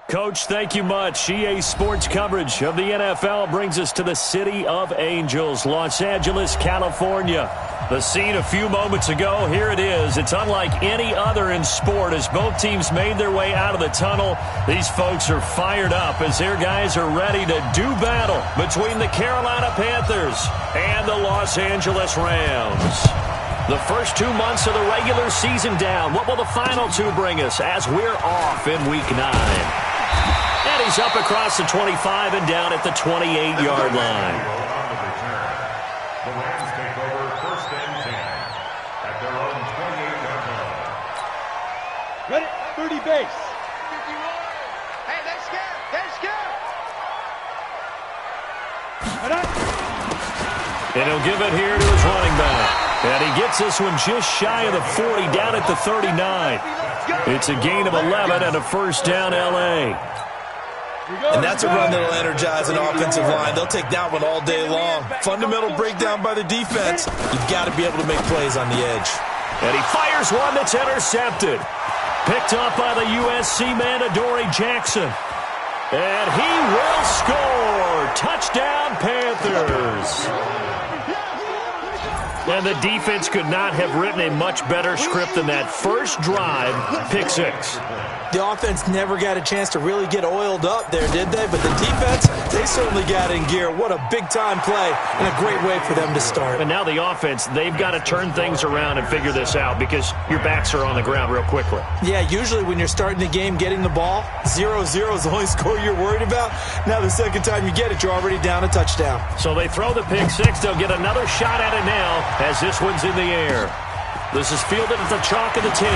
Coach, thank you much. EA Sports coverage of the NFL brings us to the City of Angels, Los Angeles, California. The scene a few moments ago, here it is. It's unlike any other in sport as both teams made their way out of the tunnel. These folks are fired up as their guys are ready to do battle between the Carolina Panthers and the Los Angeles Rams. The first 2 months of the regular season down. What will the final two bring us as we're off in Week 9? And he's up across the 25 and down at the 28-yard line. The Rams take over first and 10 at their own 28-yard line. Ready? 30 base. Hey, they're scared. They're scared. And he'll give it here to his running back. And he gets this one just shy of the 40, down at the 39. It's a gain of 11 and a first down, L.A. And that's a run that'll energize an offensive line. They'll take that one all day long. Fundamental breakdown by the defense. You've got to be able to make plays on the edge. And he fires one that's intercepted. Picked up by the USC man, Adoree Jackson. And he will score. Touchdown, Panthers. And the defense could not have written a much better script than that first drive, pick six. The offense never got a chance to really get oiled up there, did they? But the defense, they certainly got in gear. What a big-time play and a great way for them to start. And now the offense, they've got to turn things around and figure this out because your backs are on the ground real quickly. Yeah, usually when you're starting the game getting the ball, 0-0 is the only score you're worried about. Now the second time you get it, you're already down a touchdown. So they throw the pick six. They'll get another shot at it now as this one's in the air. This is fielded at the chalk of the 10.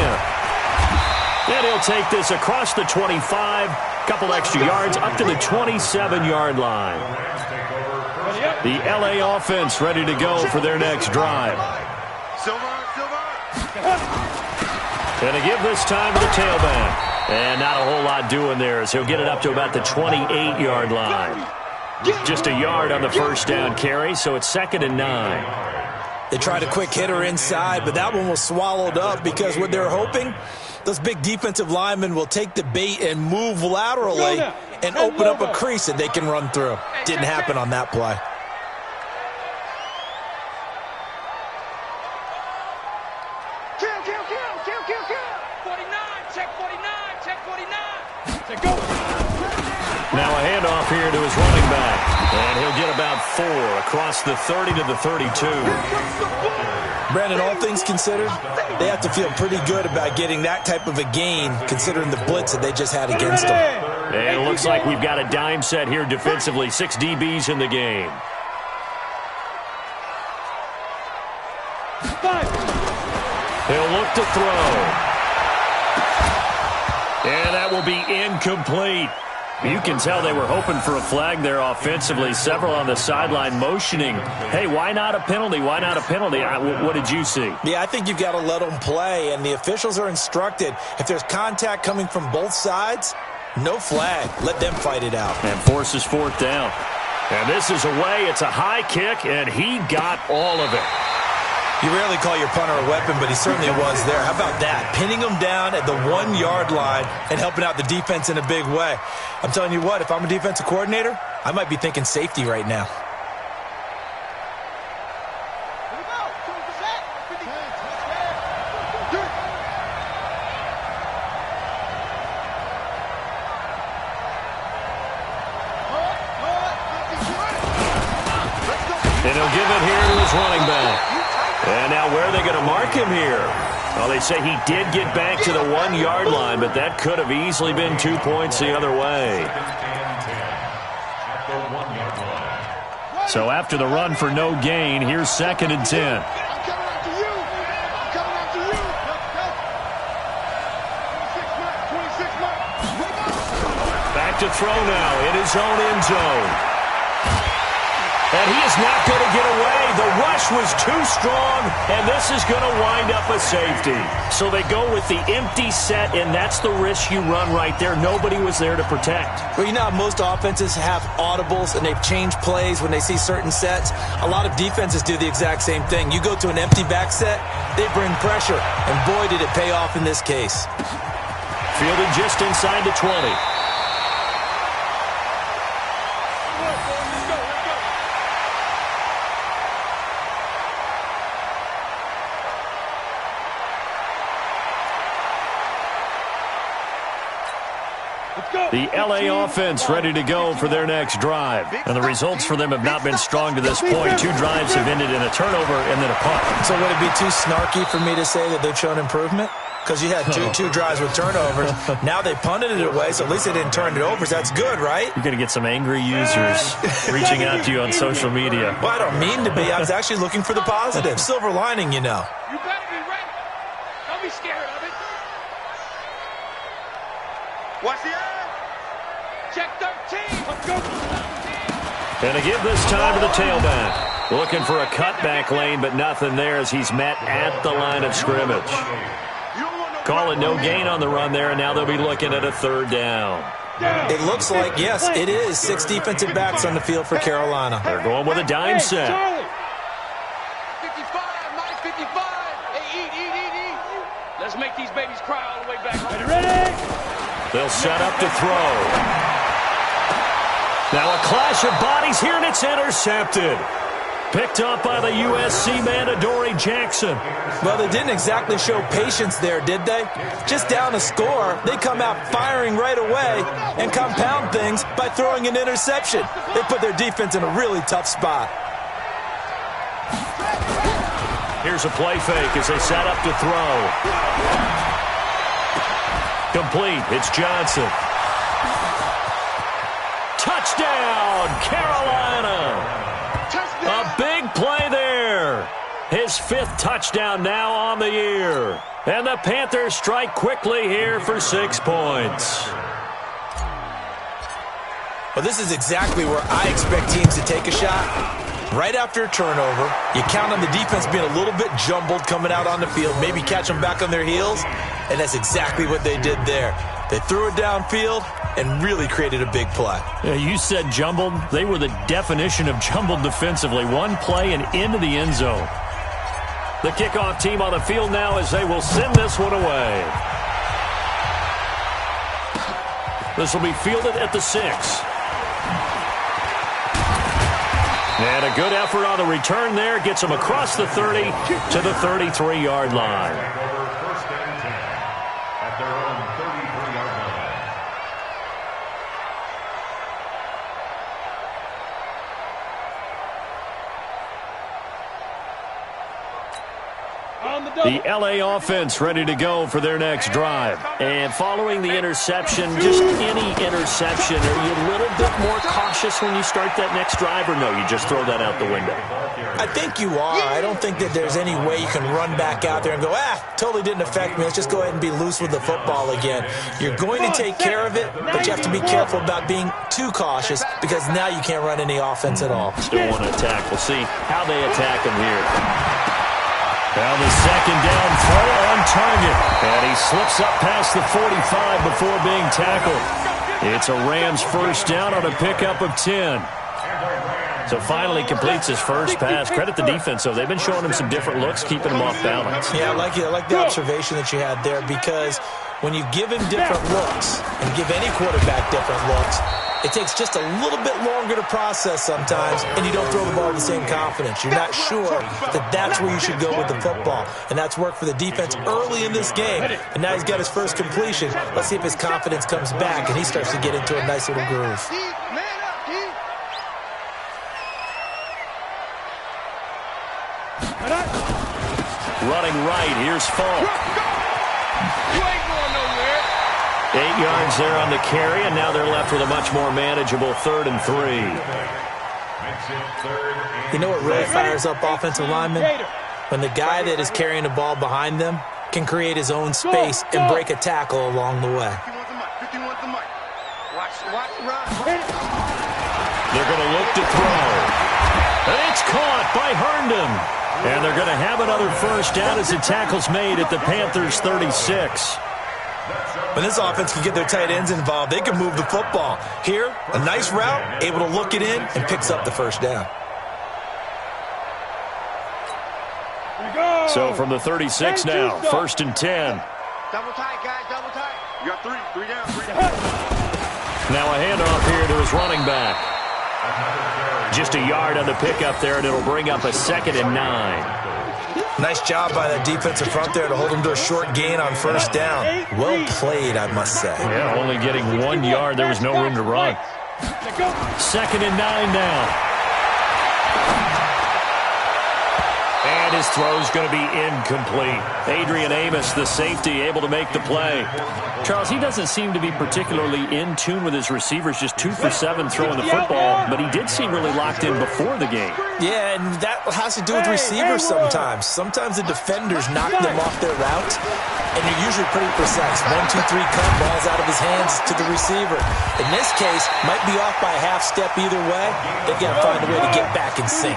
And he'll take this across the 25, couple extra yards, up to the 27-yard line. The L.A. offense ready to go for their next drive. And to give this time to the tailback. And not a whole lot doing there as he'll get it up to about the 28-yard line. Just a yard on the first down carry, so it's 2nd and 9. They tried a quick hitter inside, but that one was swallowed up because what they're hoping, those big defensive linemen will take the bait and move laterally and open up a crease that they can run through. Didn't happen on that play. Kill. 49, check 49, check 49. Check go. Now a handoff here to his running back. And he'll get about 4 across the 30 to the 32. Brandon, all things considered, they have to feel pretty good about getting that type of a gain considering the blitz that they just had against them. And it looks like we've got a dime set here defensively. 6 DBs in the game. 5. He'll look to throw. And that will be incomplete. You can tell they were hoping for a flag there offensively. Several on the sideline motioning, hey, why not a penalty? Why not a penalty? What did you see? Yeah, I think you've got to let them play, and the officials are instructed. If there's contact coming from both sides, no flag. Let them fight it out. And forces 4th down. And this is away. It's a high kick, and he got all of it. You rarely call your punter a weapon, but he certainly was there. How about that? Pinning him down at the 1-yard line and helping out the defense in a big way. I'm telling you what, if I'm a defensive coordinator, I might be thinking safety right now. And he'll give it here to his running back. And now where are they going to mark him here? Well, they say he did get back to the 1-yard line, but that could have easily been 2 points the other way. So after the run for no gain, here's 2nd and 10. Back to throw now in his own end zone. And he is not going to get away. The rush was too strong, and this is going to wind up a safety. So they go with the empty set, and that's the risk you run right there. Nobody was there to protect. Well, you know how most offenses have audibles, and they've changed plays when they see certain sets. A lot of defenses do the exact same thing. You go to an empty back set, they bring pressure, and boy, did it pay off in this case. Fielded just inside the 20. The LA offense ready to go for their next drive. And the results for them have not been strong to this point. 2 drives have ended in a turnover and then a punt. So would it be too snarky for me to say that they've shown improvement? Because you had two drives with turnovers. Now they punted it away, so at least they didn't turn it over. So that's good, right? You're going to get some angry users reaching out to you on social media. Well, I don't mean to be. I was actually looking for the positive. Silver lining, you know. You better be ready. Don't be scared of it. Watch the eye. Check 13. Let's go. And to give this time to the tailback. Looking for a cutback lane, but nothing there as he's met at the line of scrimmage. Calling no gain on the run there, and now they'll be looking at a 3rd down. It looks like, yes, it is 6 defensive backs on the field for Carolina. They're going with a dime set. 55, nice 55. Hey, eat. Let's make these babies cry all the way back home. Ready? They'll set up to throw. Now a clash of bodies here, and it's intercepted. Picked up by the USC man, Adoree Jackson. Well, they didn't exactly show patience there, did they? Just down a score, they come out firing right away and compound things by throwing an interception. They put their defense in a really tough spot. Here's a play fake as they set up to throw. Complete. It's Johnson. Touchdown, Carolina. A big play there. His 5th touchdown now on the year. And the Panthers strike quickly here for 6 points. Well, this is exactly where I expect teams to take a shot. Right after a turnover, you count on the defense being a little bit jumbled coming out on the field, maybe catch them back on their heels, and that's exactly what they did there. They threw it downfield and really created a big play. Yeah, you said jumbled. They were the definition of jumbled defensively. One play and into the end zone. The kickoff team on the field now as they will send this one away. This will be fielded at the 6. And a good effort on the return there. Gets them across the 30 to the 33-yard line. First and 10 at their own 33-yard line. The LA offense ready to go for their next drive. And following the interception, just any interception, are you a little bit more cautious when you start that next drive, or no, you just throw that out the window? I think you are. I don't think that there's any way you can run back out there and go, totally didn't affect me. Let's just go ahead and be loose with the football again. You're going to take care of it, but you have to be careful about being too cautious because now you can't run any offense at all. Still want to attack. We'll see how they attack him here. Now the second down throw on target. And he slips up past the 45 before being tackled. It's a Rams first down on a pickup of 10. So finally completes his first pass. Credit the defense, though. They've been showing him some different looks, keeping him off balance. Yeah, I like the observation that you had there, because when you give him different looks and give any quarterback different looks, it takes just a little bit longer to process sometimes, and you don't throw the ball with the same confidence. You're not sure that that's where you should go with the football, and that's worked for the defense early in this game. And now he's got his first completion. Let's see if his confidence comes back, and he starts to get into a nice little groove. Running right, here's Falk. You ain't going nowhere. 8 yards there on the carry, and now they're left with a much more manageable 3rd and 3. You know what really fires up offensive linemen? When the guy that is carrying the ball behind them can create his own space and break a tackle along the way. They're going to look to throw. And it's caught by Herndon. And they're going to have another first down as the tackle's made at the Panthers' 36. When this offense can get their tight ends involved, they can move the football. Here, a nice route, able to look it in, and picks up the first down. So from the 36 now, 1st and 10. Double tight, guys, double tight. You got three down. Now a handoff here to his running back. Just a yard on the pickup there, and it'll bring up a 2nd and 9. Nice job by that defensive front there to hold him to a short gain on first down. Well played, I must say. Yeah, only getting 1 yard. There was no room to run. 2nd and 9 now. And his throw's going to be incomplete. Adrian Amos, the safety, able to make the play. Charles, he doesn't seem to be particularly in tune with his receivers, just 2 for 7 throwing the football, but he did seem really locked in before the game. Yeah, and that has to do with receivers sometimes. Sometimes the defenders knock them off their route, and they're usually pretty precise. 1, 2, 3 cut, balls out of his hands to the receiver. In this case, might be off by a half step either way. They've got to find a way to get back in sync.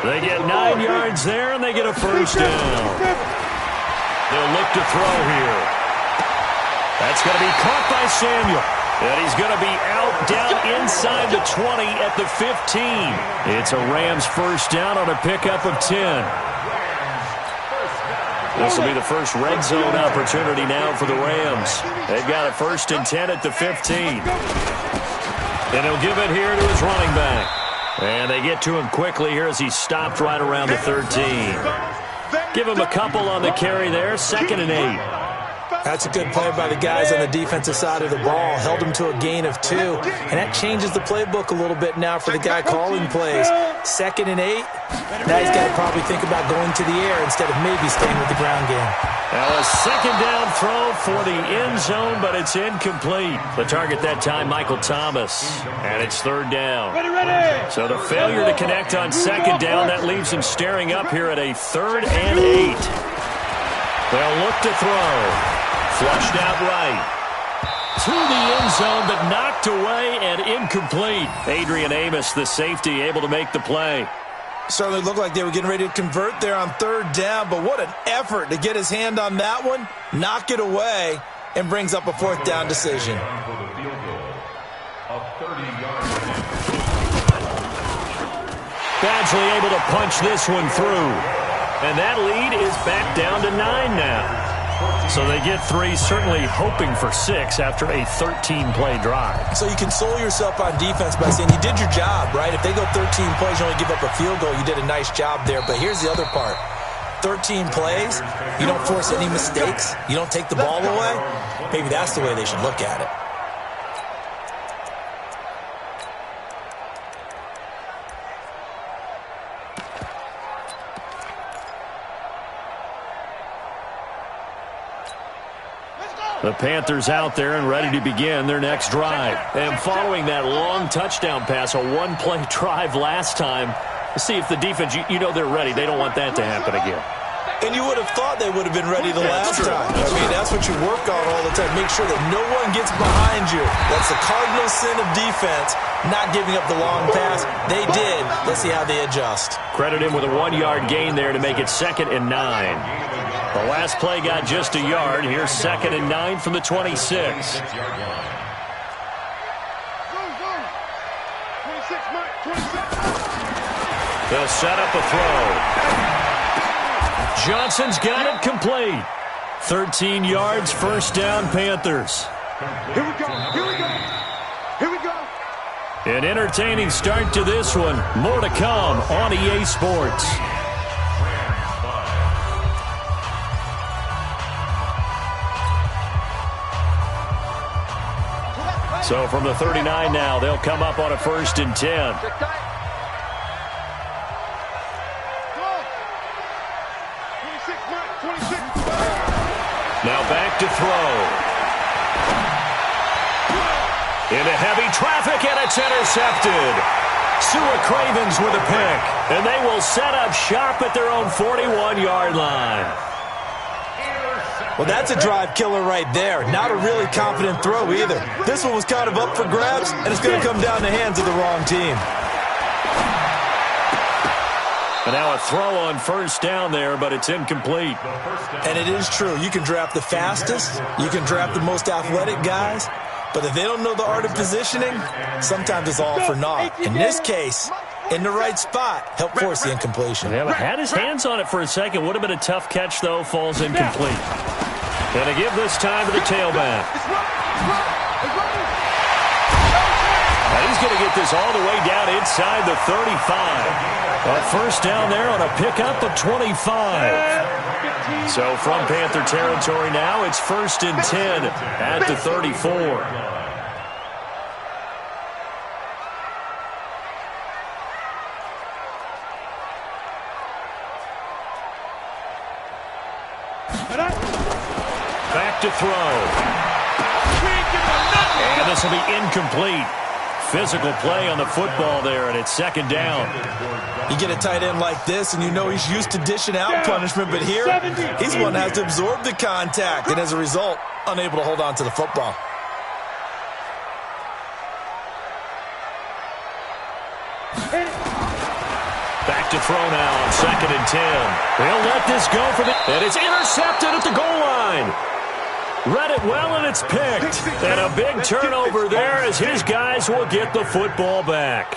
They get 9 yards there, and they get a first down. They'll look to throw here. That's going to be caught by Samuel. And he's going to be out down inside the 20 at the 15. It's a Rams first down on a pickup of 10. This will be the first red zone opportunity now for the Rams. They've got a 1st and 10 at the 15. And he'll give it here to his running back. And they get to him quickly here as he stopped right around the 13. Give him a couple on the carry there. 2nd and 8. That's a good play by the guys on the defensive side of the ball. Held him to a gain of 2. And that changes the playbook a little bit now for the guy calling plays. 2nd and 8. Now he's got to probably think about going to the air instead of maybe staying with the ground game. Now a 2nd down throw for the end zone, but it's incomplete. The target that time, Michael Thomas. And it's 3rd down. So the failure to connect on 2nd down, that leaves him staring up here at a 3rd and 8. They'll look to throw. Flushed out right. To the end zone, but knocked away and incomplete. Adrian Amos, the safety, able to make the play. Certainly looked like they were getting ready to convert there on 3rd down, but what an effort to get his hand on that one, knock it away, and brings up a 4th down decision. Badgley able to punch this one through. And that lead is back down to 9 now. So they get 3, certainly hoping for 6 after a 13-play drive. So you console yourself on defense by saying you did your job, right? If they go 13 plays, you only give up a field goal, you did a nice job there. But here's the other part. 13 plays, you don't force any mistakes, you don't take the ball away. Maybe that's the way they should look at it. The Panthers out there and ready to begin their next drive. And following that long touchdown pass, a 1-play drive last time, see if the defense, you know they're ready. They don't want that to happen again. And you would have thought they would have been ready the last time. I mean, that's what you work on all the time. Make sure that no one gets behind you. That's the cardinal sin of defense, not giving up the long pass. They did. Let's see how they adjust. Credit him with a 1-yard gain there to make it 2nd and 9. The last play got just a yard. Here's 2nd and 9 from the 26. They'll set up a throw. Johnson's got it complete. 13 yards, 1st down, Panthers. Here we go. Here we go. Here we go. An entertaining start to this one. More to come on EA Sports. So from the 39 now, they'll come up on a 1st and 10. Now back to throw. Into heavy traffic, and it's intercepted. Sua Cravens with a pick, and they will set up shop at their own 41-yard line. Well, that's a drive killer right there. Not a really confident throw either. This one was kind of up for grabs, and it's going to come down the hands of the wrong team. And now a throw on 1st down there, but it's incomplete. And it is true. You can draft the fastest. You can draft the most athletic guys. But if they don't know the art of positioning, sometimes it's all for naught. In this case, in the right spot, help force the incompletion. Yeah, but had his hands on it for a second. Would have been a tough catch, though. Falls incomplete. Going to give this time to the tailback. Now he's going to get this all the way down inside the 35. A first down there on a pickup of 25. So from Panther territory now, it's 1st and 10 at the 34. Back to throw. And this will be incomplete. Physical play on the football there, and it's 2nd down. You get a tight end like this, and you know he's used to dishing out punishment, but here, he's one that has to absorb the contact, and as a result, unable to hold on to the football. Back to throw now on 2nd and 10. They'll let this go for the... And it's intercepted at the goal line. Read it well, and it's picked. And a big turnover there as his guys will get the football back.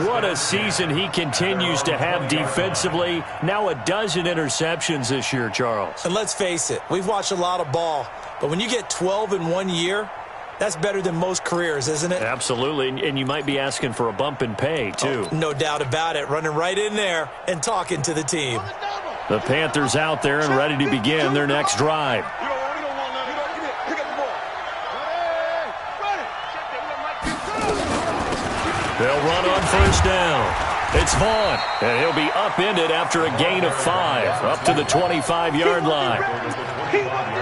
What a season he continues to have defensively. Now a dozen interceptions this year, Charles. And let's face it, we've watched a lot of ball. But when you get 12 in 1 year, that's better than most careers, isn't it? Absolutely, and you might be asking for a bump in pay, too. Oh, no doubt about it. Running right in there and talking to the team. The Panthers out there and ready to begin their next drive. They'll run on 1st down. It's Vaughn, and he'll be upended after a gain of 5, up to the 25-yard line.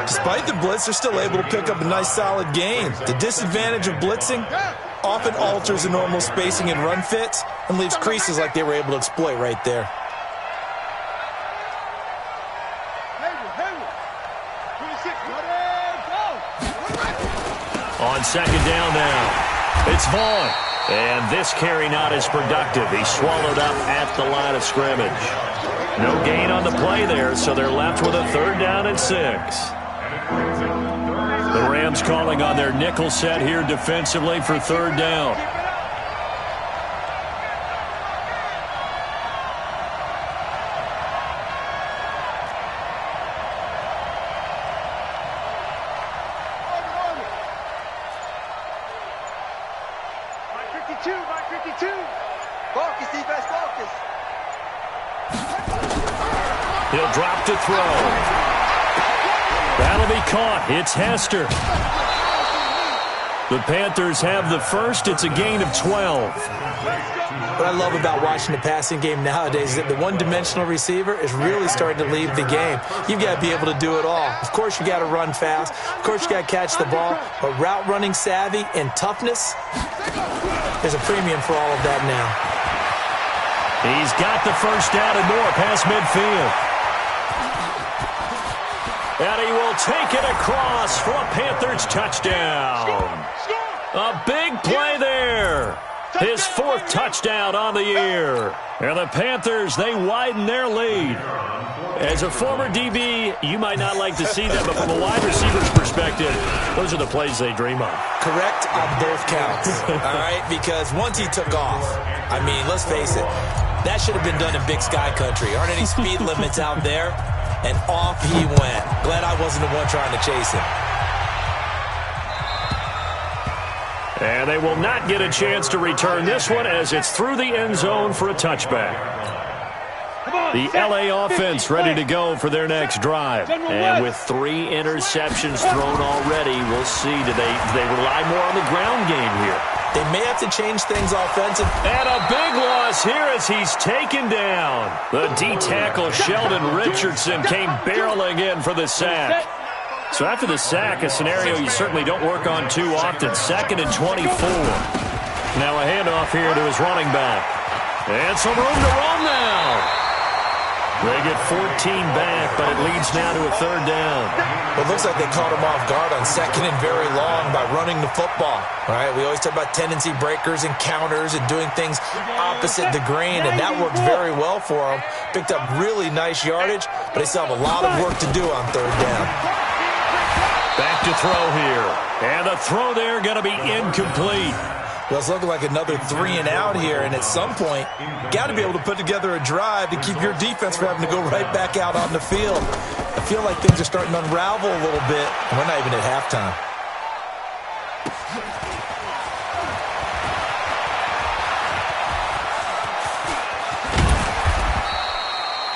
Despite the blitz, they're still able to pick up a nice, solid gain. The disadvantage of blitzing often alters the normal spacing and run fits and leaves creases like they were able to exploit right there. On 2nd down now, it's Vaughn. And this carry not as productive. He's swallowed up at the line of scrimmage. No gain on the play there, so they're left with a 3rd down and 6. The Rams calling on their nickel set here defensively for 3rd down. He'll drop to throw. That'll be caught. It's Hester. The Panthers have the first. It's a gain of 12. What I love about watching the passing game nowadays is that the one-dimensional receiver is really starting to leave the game. You've got to be able to do it all. Of course, you got to run fast. Of course, you got to catch the ball. But route running savvy and toughness, there's a premium for all of that now. He's got the first down and more past midfield. And he will take it across for a Panthers touchdown. A big play there. His 4th touchdown on the year. And the Panthers, they widen their lead. As a former DB, you might not like to see that, but from a wide receiver's perspective, those are the plays they dream of. Correct on both counts, all right? Because once he took off, I mean, let's face it, that should have been done in Big Sky Country. Aren't any speed limits out there? And off he went. Glad I wasn't the one trying to chase him. And they will not get a chance to return this one as it's through the end zone for a touchback. The LA offense ready to go for their next drive. And with 3 interceptions thrown already, we'll see. Do they rely more on the ground game here? They may have to change things offensive. And a big loss here as he's taken down. The D-tackle Sheldon Richardson came barreling in for the sack. So after the sack, a scenario you certainly don't work on too often. 2nd and 24. Now a handoff here to his running back. And some room to roam now. They get 14 back, but it leads now to a 3rd down. Well, it looks like they caught him off guard on 2nd and very long by running the football. All right, we always talk about tendency breakers and counters and doing things opposite the grain, and that worked very well for them. Picked up really nice yardage, but they still have a lot of work to do on 3rd down. Back to throw here. And the throw there going to be incomplete. Well, it's looking like another 3 and out here, and at some point, got to be able to put together a drive to keep your defense from having to go right back out on the field. I feel like things are starting to unravel a little bit, and we're not even at halftime.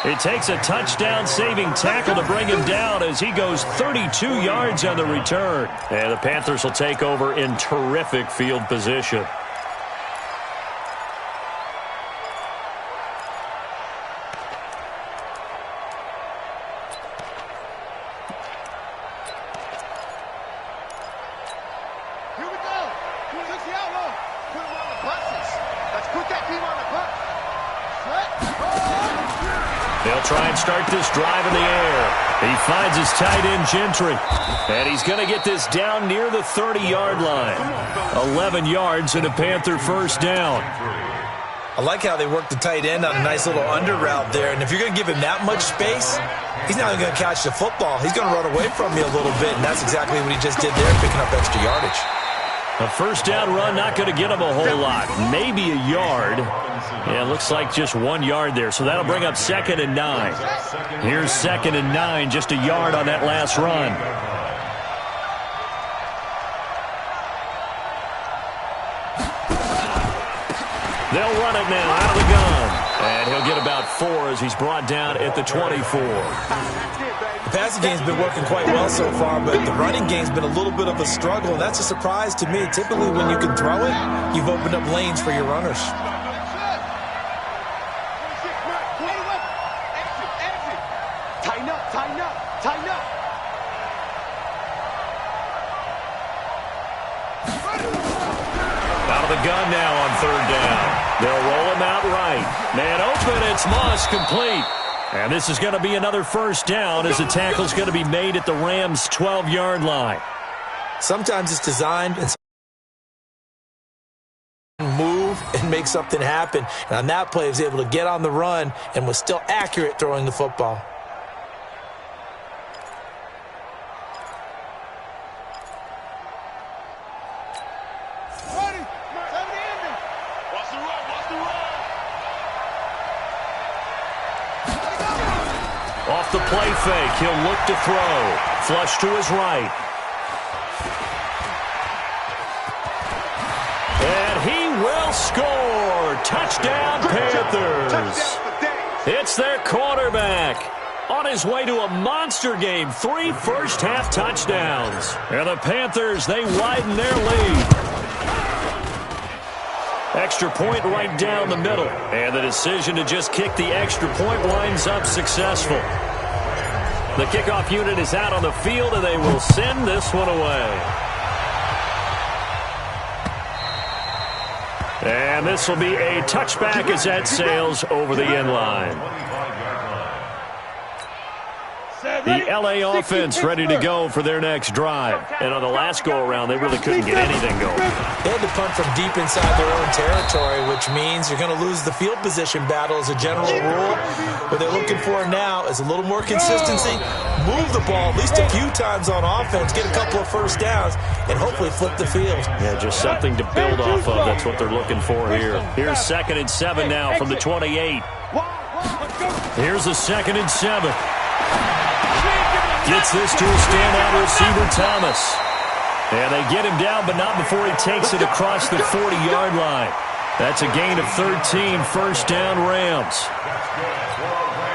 It takes a touchdown-saving tackle to bring him down as he goes 32 yards on the return. And the Panthers will take over in terrific field position. Here we go. Took the outlaw. Put him on the buses. Let's put that team on the bus. They'll try and start this drive in the air. He finds his tight end, Gentry. And he's going to get this down near the 30-yard line. 11 yards and a Panther first down. I like how they work the tight end on a nice little under route there. And if you're going to give him that much space, he's not even going to catch the football. He's going to run away from you a little bit, and that's exactly what he just did there, picking up extra yardage. A first down run not going to get him a whole lot. Maybe a yard. Yeah, it looks like just 1 yard there. So that'll bring up 2nd and 9. Here's 2nd and 9, just a yard on that last run. They'll run it now out of the gun. And he'll get about 4 as he's brought down at the 24. The passing game's been working quite well so far, but the running game's been a little bit of a struggle, and that's a surprise to me. Typically, when you can throw it, you've opened up lanes for your runners. Tighten up, tighten up, tighten up. Out of the gun now on 3rd down. They'll roll him out right. Man open, it's Moss, complete. And this is going to be another first down as the tackle's going to be made at the Rams' 12-yard line. Sometimes it's designed and move and make something happen. And on that play, he was able to get on the run and was still accurate throwing the football. Off the play fake, he'll look to throw. Flush to his right. And he will score. Touchdown, Panthers. It's their quarterback. On his way to a monster game. 3 first-half touchdowns. And the Panthers, they widen their lead. Extra point right down the middle. And the decision to just kick the extra point winds up successful. The kickoff unit is out on the field, and they will send this one away. And this will be a touchback as that sails over the end line. The LA offense ready to go for their next drive. And on the last go-around, they really couldn't get anything going. They had to punt from deep inside their own territory, which means you're going to lose the field position battle as a general rule. What they're looking for now is a little more consistency, move the ball at least a few times on offense, get a couple of first downs, and hopefully flip the field. Yeah, just something to build off of. That's what they're looking for here. Here's 2nd and 7 now from the 28. Here's a 2nd and 7. Gets this to a standout receiver, Thomas. And they get him down, but not before he takes it across the 40-yard line. That's a gain of 13, first down Rams.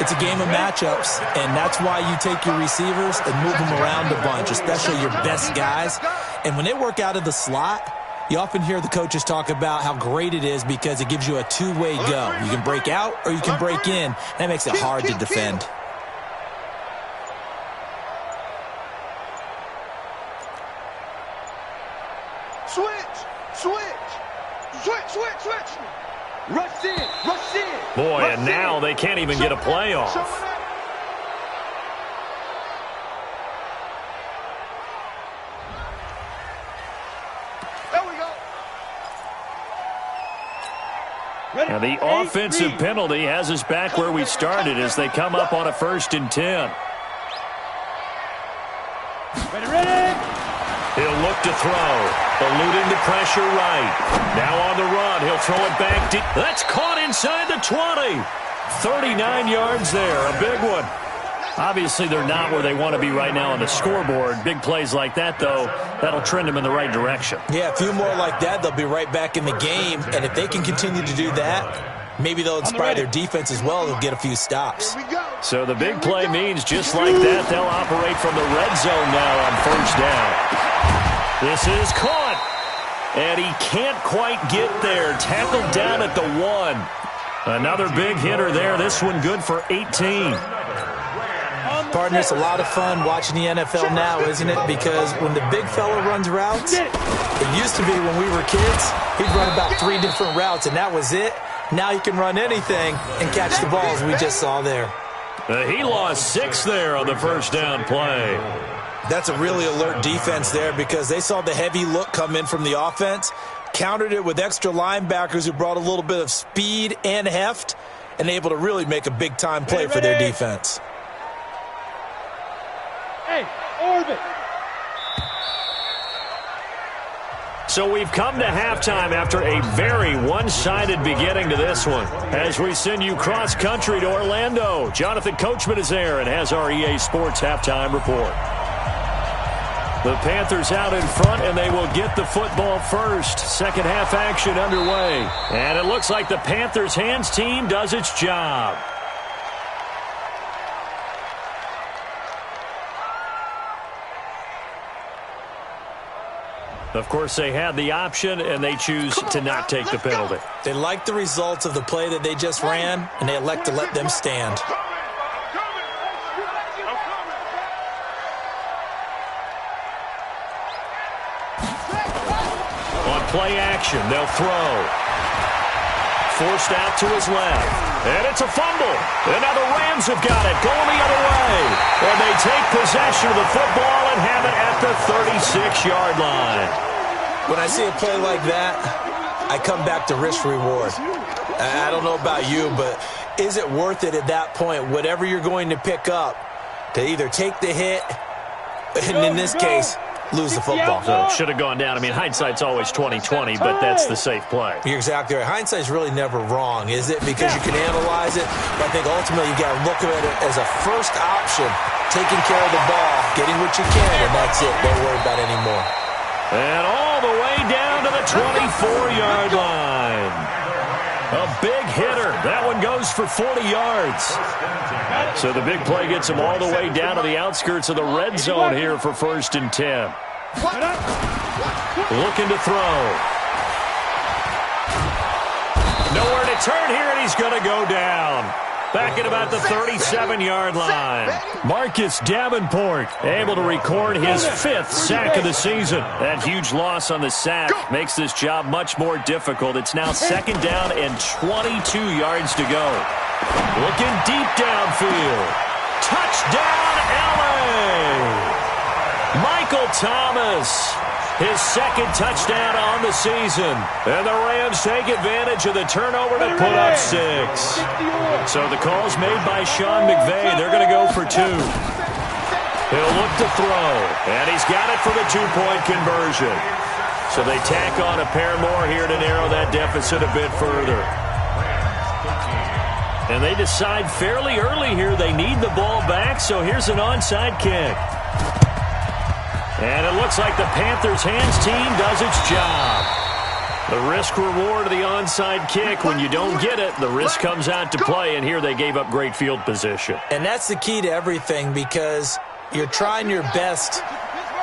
It's a game of matchups, and that's why you take your receivers and move them around a bunch, especially your best guys. And when they work out of the slot, you often hear the coaches talk about how great it is because it gives you a two-way go. You can break out or you can break in. That makes it hard to defend. Switch. Rush in. Boy, and now they can't even get a play off. There we go. Now the offensive penalty has us back where we started as they come up on a 1st and 10. Ready. He'll look to throw. Eluding the pressure right. Now on the run. He'll throw it back deep. That's caught inside the 20. 39 yards there. A big one. Obviously, they're not where they want to be right now on the scoreboard. Big plays like that, though, that'll trend them in the right direction. Yeah, a few more like that, they'll be right back in the game. And if they can continue to do that, Maybe they'll inspire their defense as well and get a few stops. So the big play means just like that, they'll operate from the red zone now on first down. This is caught. And he can't quite get there. Tackled down at the 1. Another big hitter there. This one good for 18. Partner, it's a lot of fun watching the NFL now, isn't it? Because when the big fella runs routes, it used to be when we were kids, he'd run about 3 different routes, and that was it. Now he can run anything and catch the balls we just saw there. He lost 6 there on the first down play. That's a really alert defense there because they saw the heavy look come in from the offense, countered it with extra linebackers who brought a little bit of speed and heft, and able to really make a big-time play for their defense. Hey, orbit. So we've come to halftime after a very one-sided beginning to this one. As we send you cross-country to Orlando, Jonathan Coachman is there and has our EA Sports halftime report. The Panthers out in front, and they will get the football first. Second half action underway. And it looks like the Panthers' hands team does its job. Of course, they had the option, and they choose to not take the penalty. They like the results of the play that they just ran, and they elect to let them stand. On play action, they'll throw. Forced out to his left. And it's a fumble. And now the Rams have got it, going the other way. And they take possession of the football and have it at the 36-yard line. When I see a play like that, I come back to risk-reward. I don't know about you, but is it worth it at that point, whatever you're going to pick up, to either take the hit, and in this case, lose the football? So it should have gone down. I mean, hindsight's always 20/20, but that's the safe play. You're exactly right. Hindsight's really never wrong, is it? Because you can analyze it, but I think ultimately you got to look at it as a first option, taking care of the ball, getting what you can, and that's it. Don't worry about it anymore. And all the way down to the 24-yard line. A big hitter. That one goes for 40 yards. So the big play gets him all the way down to the outskirts of the red zone here for 1st and 10. Looking to throw. Nowhere to turn here, and he's going to go down. Back at about the 37-yard line. Marcus Davenport able to record his 5th sack of the season. That huge loss on the sack makes this job much more difficult. It's now 2nd down and 22 yards to go. Looking deep downfield. Touchdown, LA! Michael Thomas, his 2nd touchdown on the season. And the Rams take advantage of the turnover to put up 6. So the call's made by Sean McVay. They're going to go for 2. He'll look to throw. And he's got it for the 2-point conversion. So they tack on a pair more here to narrow that deficit a bit further. And they decide fairly early here they need the ball back, so here's an onside kick. And it looks like the Panthers' hands team does its job. The risk-reward of the onside kick, when you don't get it, the risk comes out to play, and here they gave up great field position. And that's the key to everything because you're trying your best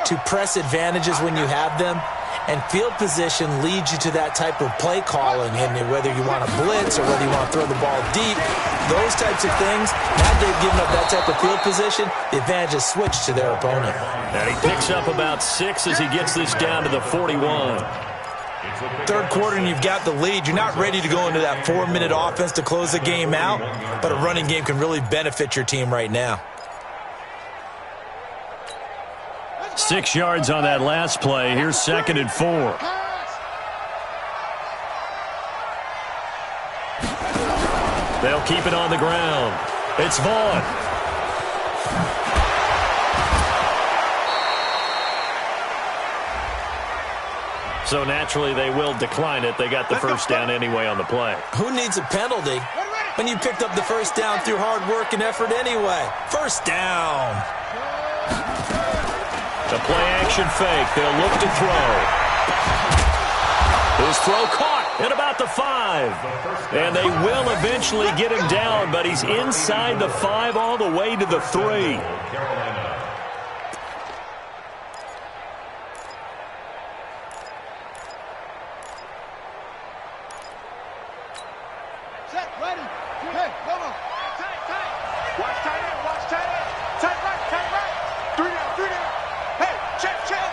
to press advantages when you have them, and field position leads you to that type of play calling, and whether you want to blitz or whether you want to throw the ball deep, those types of things, now they've given up that type of field position, the advantage is switched to their opponent. And he picks up about 6 as he gets this down to the 41. Third quarter and you've got the lead. You're not ready to go into that 4-minute offense to close the game out, but a running game can really benefit your team right now. 6 yards on that last play. Here's 2nd and 4. They'll keep it on the ground. It's Vaughn. So naturally they will decline it. They got the first down anyway on the play. Who needs a penalty when you picked up the first down through hard work and effort anyway? First down. The play-action fake. They'll look to throw. His throw caught. at about the 5. And they will eventually get him down, but he's inside the 5 all the way to the 3. Set, ready. Hey, come on. Tight, tight. Watch tight end, watch tight end. Tight right, tight right. 3 down, 3 down. Hey, check, check.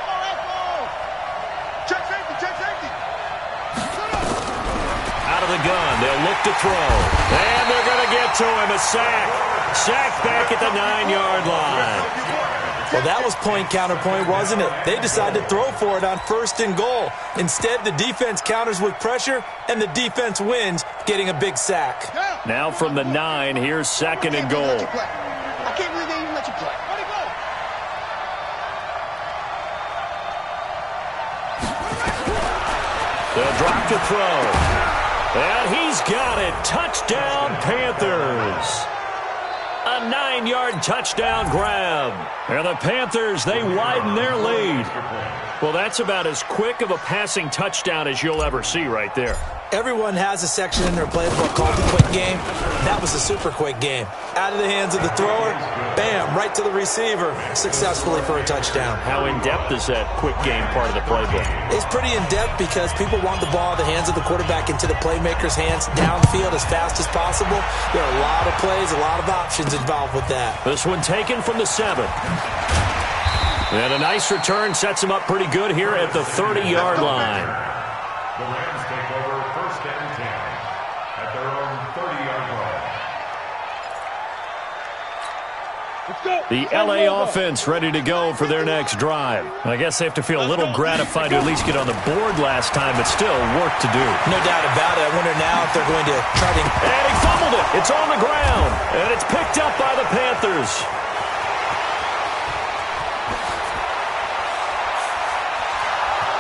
Check safety, check safety. Out of the gun, they'll look to throw. And they're going to get to him, a sack. Sack back at the 9-yard line. Well, that was point counterpoint, wasn't it? They decided to throw for it on 1st and goal. Instead, the defense counters with pressure, and the defense wins, getting a big sack. Now from the 9, here's 2nd and goal. I can't believe they even let you play. Let it go. They'll drop to throw. And he's got it. Touchdown, Panthers. A 9-yard touchdown grab. And the Panthers, they widen their lead. Well, that's about as quick of a passing touchdown as you'll ever see right there. Everyone has a section in their playbook called the quick game. That was a super quick game. Out of the hands of the thrower, bam, right to the receiver, successfully for a touchdown. How in-depth is that quick game part of the playbook? It's pretty in-depth because people want the ball in the hands of the quarterback into the playmaker's hands downfield as fast as possible. There are a lot of plays, a lot of options involved with that. This one taken from the 7. And a nice return sets him up pretty good here at the 30-yard line. The Rams take over 1st and 10 at their own 30-yard line. Let's go. The LA offense ready to go for their next drive. I guess they have to feel a little gratified to at least get on the board last time, but still work to do. No doubt about it. I wonder now if they're going to try to... And he fumbled it. It's on the ground. And it's picked up by the Panthers.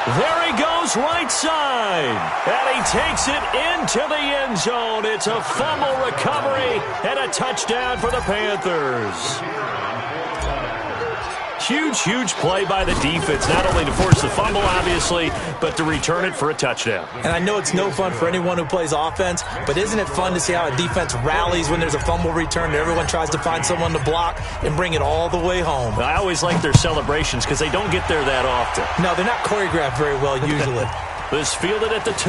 There he goes right side. And he takes it into the end zone. It's a fumble recovery and a touchdown for the Panthers. Huge, huge play by the defense, not only to force the fumble, obviously, but to return it for a touchdown. And I know it's no fun for anyone who plays offense, but isn't it fun to see how a defense rallies when there's a fumble return and everyone tries to find someone to block and bring it all the way home? I always like their celebrations because they don't get there that often. No, they're not choreographed very well usually. This fielded at the 2.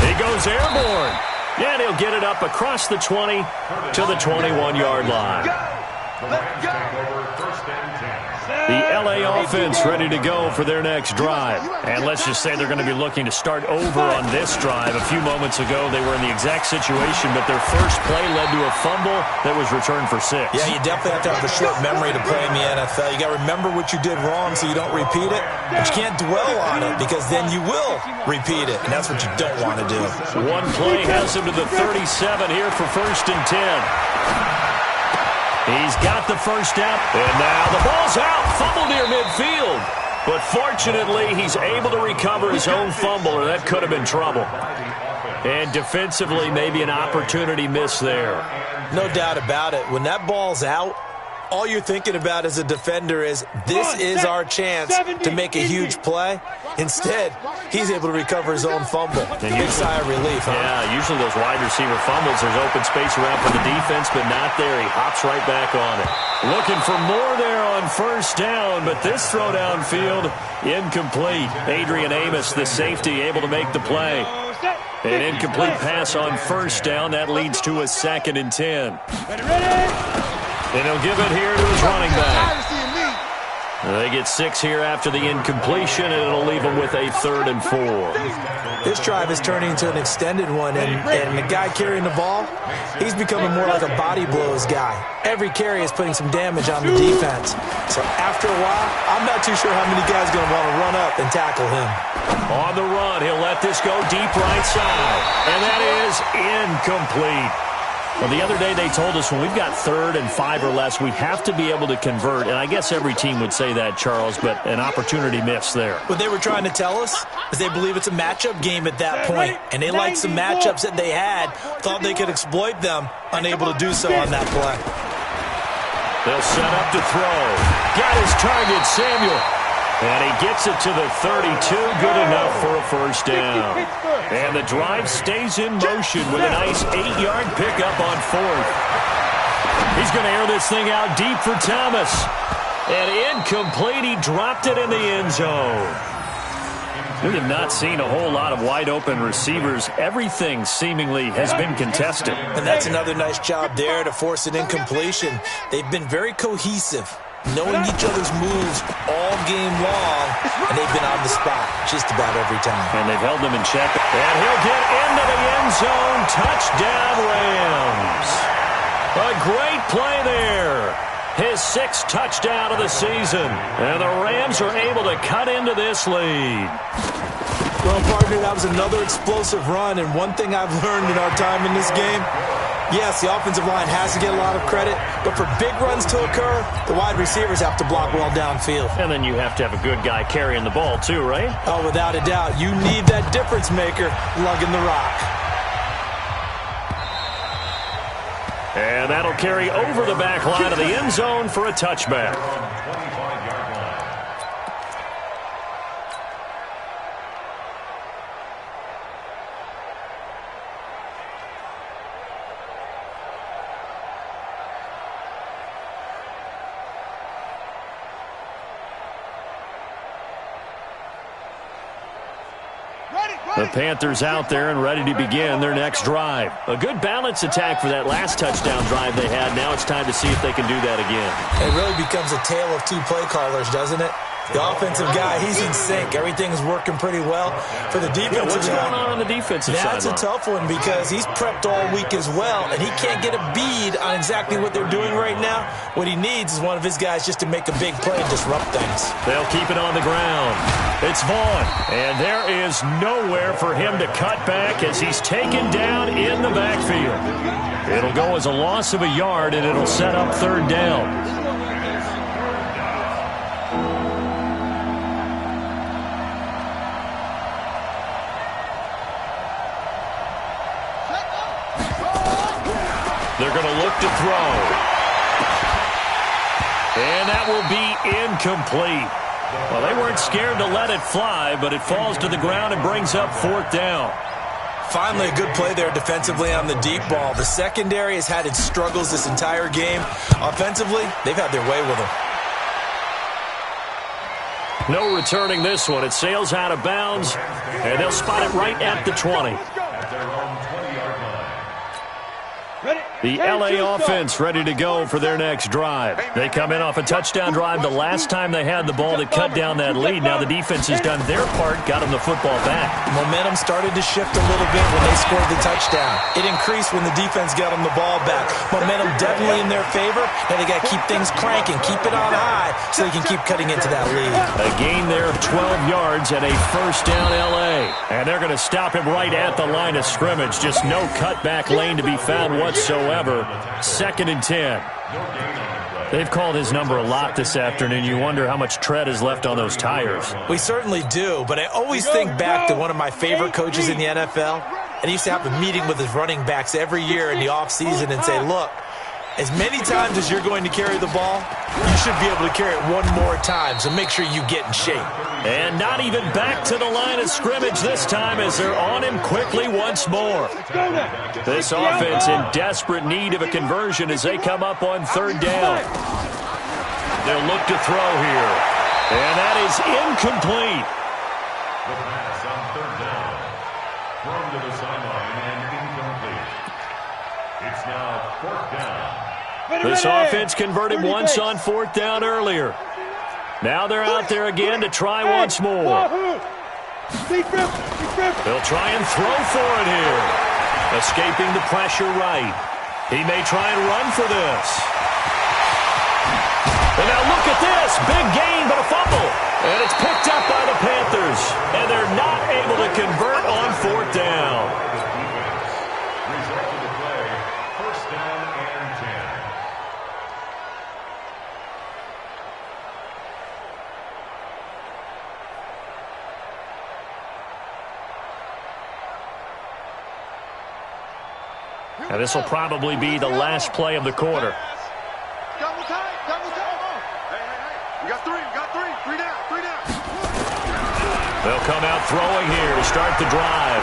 He goes airborne. And he'll get it up across the 20 to the 21-yard line. The Rams take over 1st and 10. The LA offense ready to go for their next drive. And let's just say they're going to be looking to start over on this drive. A few moments ago, they were in the exact situation, but their first play led to a fumble that was returned for 6. Yeah, you definitely have to have a short memory to play in the NFL. You got to remember what you did wrong so you don't repeat it, but you can't dwell on it because then you will repeat it, and that's what you don't want to do. One play has him to the 37 here for 1st and 10. He's got the first down, and now the ball's out. Fumble near midfield. But fortunately, he's able to recover his own fumble, or that could have been trouble. And defensively, maybe an opportunity miss there. No doubt about it. When that ball's out, all you're thinking about as a defender is, this is our chance to make a huge play. Instead, he's able to recover his own fumble. Big sigh of relief, huh? Yeah, usually those wide receiver fumbles, there's open space around for the defense, but not there. He hops right back on it. Looking for more there on 1st down, but this throw downfield, incomplete. Adrian Amos, the safety, able to make the play. An incomplete pass on 1st down. That leads to a 2nd and 10. And he'll give it here to his running back. They get 6 here after the incompletion, and it'll leave them with a 3rd and 4. This drive is turning into an extended one, and the guy carrying the ball, he's becoming more like a body blows guy. Every carry is putting some damage on the defense. So after a while, I'm not too sure how many guys are going to want to run up and tackle him. On the run, he'll let this go deep right side. And that is incomplete. Well, the other day they told us when we've got 3rd and 5 or less, we have to be able to convert. And I guess every team would say that, Charles, but an opportunity missed there. What they were trying to tell us is they believe it's a matchup game at that point. And they liked some matchups that they had, thought they could exploit them, unable to do so on that play. They'll set up to throw. Got his target, Samuel. And he gets it to the 32, good enough for a first down. And the drive stays in motion with a nice 8-yard pickup on fourth. He's going to air this thing out deep for Thomas. And incomplete, he dropped it in the end zone. We have not seen a whole lot of wide-open receivers. Everything seemingly has been contested. And that's another nice job there to force an incompletion. They've been very cohesive, knowing each other's moves all game long, and they've been on the spot just about every time. And they've held them in check. And he'll get into the end zone. Touchdown, Rams. A great play there. His 6th touchdown of the season. And the Rams are able to cut into this lead. Well, partner, that was another explosive run. And one thing I've learned in our time in this game, yes, the offensive line has to get a lot of credit, but for big runs to occur, the wide receivers have to block well downfield. And then you have to have a good guy carrying the ball too, right? Oh, without a doubt. You need that difference maker lugging the rock. And that'll carry over the back line of the end zone for a touchback. The Panthers out there and ready to begin their next drive. A good balance attack for that last touchdown drive they had. Now it's time to see if they can do that again. It really becomes a tale of two play callers, doesn't it? The offensive guy, he's in sync. Everything's working pretty well. For the defensive guy, what's going on the defensive side? That's a tough one because he's prepped all week as well, and he can't get a bead on exactly what they're doing right now. What he needs is one of his guys just to make a big play and disrupt things. They'll keep it on the ground. It's Vaughn, and there is nowhere for him to cut back as he's taken down in the backfield. It'll go as a loss of a yard, and it'll set up 3rd down. They're going to look to throw. And that will be incomplete. Well, they weren't scared to let it fly, but it falls to the ground and brings up 4th down. Finally, a good play there defensively on the deep ball. The secondary has had its struggles this entire game. Offensively, they've had their way with them. No returning this one. It sails out of bounds, and they'll spot it right at the 20. The LA offense ready to go for their next drive. They come in off a touchdown drive the last time they had the ball to cut down that lead. Now the defense has done their part, got them the football back. Momentum started to shift a little bit when they scored the touchdown. It increased when the defense got them the ball back. Momentum definitely in their favor. Now they got to keep things cranking, keep it on high so they can keep cutting into that lead. A gain there of 12 yards and a 1st down LA. And they're going to stop him right at the line of scrimmage. Just no cutback lane to be found whatsoever. 2nd and 10. They've called his number a lot this afternoon. You wonder how much tread is left on those tires. We certainly do, but I always think back to one of my favorite coaches in the NFL, and he used to have a meeting with his running backs every year in the offseason and say, look, as many times as you're going to carry the ball, you should be able to carry it one more time, so make sure you get in shape. And not even back to the line of scrimmage this time as they're on him quickly once more. This offense in desperate need of a conversion as they come up on 3rd down. They'll look to throw here. And that is incomplete. The pass on 3rd down. Thrown to the sideline and incomplete. It's now 4th down. This offense converted once on 4th down earlier. Now they're out there again to try once more. They'll try and throw for it here. Escaping the pressure right. He may try and run for this. And now look at this. Big gain, but a fumble. And it's picked up by the Panthers. And they're not able to convert on 4th down. Result of the play, 1st down and 10. And this will probably be the last play of the quarter. Double time, double time. Hey, hey, hey. We got 3 down, 3 down. They'll come out throwing here to start the drive.